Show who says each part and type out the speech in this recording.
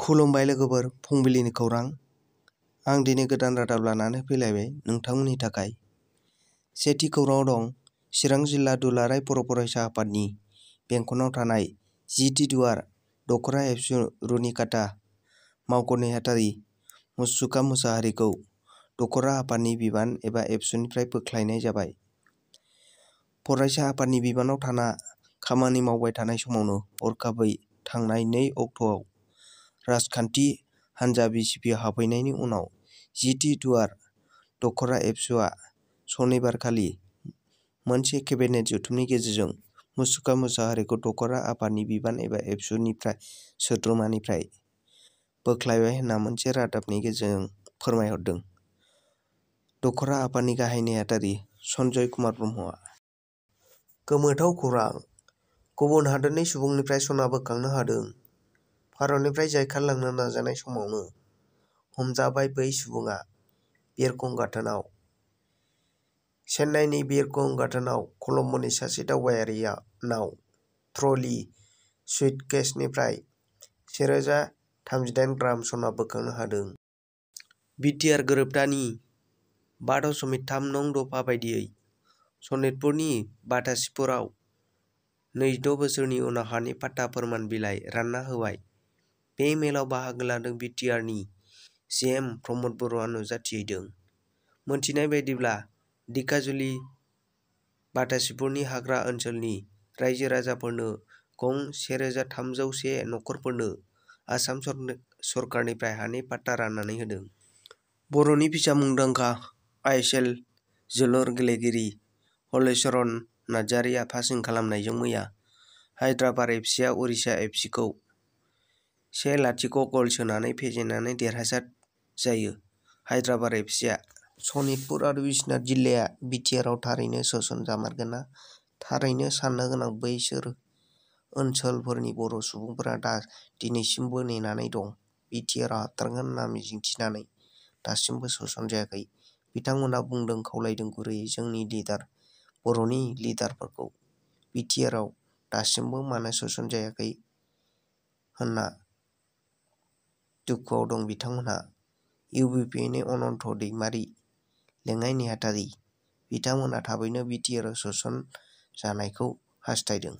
Speaker 1: खुलुमबाय लोगोफोर, फुंबिलिनि खौरां। आं दिनै गोदान रादाब लानानै फैलायबाय नोंथांमोननि थाखाय। सेथि खौराङाव दं चिरां जिल्ला दुलाराय बर' फरायसा आफादनि बेंखनाव थानाय जिथि दुवार दख'रा एबसु रुनिकाटा मावख' नेहाथारि मुसुखा मुसाहारिखौ दख'रा आफादनि बिबान एबा एबसुनिफ्राय बोख्लायनाय जाबाय। फरायसा आफादनि बिबानाव थाना खामानि मावबाय थानाय समावनो हरखाबै थांनाय 2 अक्ट'आव राजखान्थि हान्जा बिसिपिआव हाबहैनायनि उनाव जिथि दुवार दख'रा एबसुआ सनिबारखालि मोनसे केबिनेट जथुमनि गेजेरजों मुसुखा मुसाहारिखौ दख'रा आफादनि बिबान एबा एबसुनिफ्राय सोद्रोमानिफ्राय बोख्लायबाय होनना मोनसे रादाबनि गेजेरजों फोरमायहरदों दख'रा आफादनि गाहाय नेहाथारि सन्जय कुमार ब्रह्मआ। गोमोथाव खौरां, गुबुन हादोरनि सुबुंनिफ्राय सना बोखांनो हादों। भारतनिफ्राय जायखारलांनो नाजानाय समावनो हमजाबाय बै सुबुङा बिरखं गाथोनाव। चेन्नाइनि बिरखं गाथोनाव कलम्ब'नि सासे दावबायारिनाव ट्र'ली सुइटकेसनिफ्राय 1038 ग्राम सना बोखांनो हादों। बिटिआर गोरोबथानि 5.3 नं दफा बायदियै सनितपुरनि बाटासिपुराव 26 बोसोरनि उनाव हानि पाट्टा फोरमान बिलाइ रानना होबाय। बे मेलाव बाहागो लादों बिटिआरनि सिएम प्रमद बर'आ नुजाथिहैदों। मोनथिनाय बायदिब्ला दिघाजुलि बाटासिपुरनि हाग्रा ओनसोलनि रायजो राजाफोरनो गं 1301 नखरफोरनो आसाम सरकारनिफ्राय हानि पाट्टा राननानै होदों। बर'नि फिसा मुंदांखा आइएसएल जोलुर गेलेगिरि हलिचरन नार्जारिया पासिं खालामनायजों मैया हायद्राबाद एफसिआ उरिष्या एफसिखौ 1-0 गल सोनानै फेजेननानै देरहासार जायो। हायद्राबाद एफसिआ सनितपुर आरो बिश्वनाथ जिल्लाया बिटिआरआव थारैनो सोसनजामारगोन ना? थारैनो साननो गोनां बैसोर ओनसोलफोरनि बर' सुबुंफोरा दिनैसिमबो नेनानै दं। बिटिआरआव हाबथारगोन होनना मिजिंथिनानै दासिमबो सोसनजायाखै। बिथांमोनहा बुंदों, खावलायदों गुरैयै जोंनि बर'नि लिडारफोरखौ बिटिआरआव दासिमबो मानो सोसनजायाखै होनना दुखुआव दं बिथांमोनहा। इउबिपिनि अनन्त दैमारि, लेङाइ नेहाथारि, बिथांमोनहा थाबैनो बिटिआरआव सोसन जानायखौ हास्थायदों।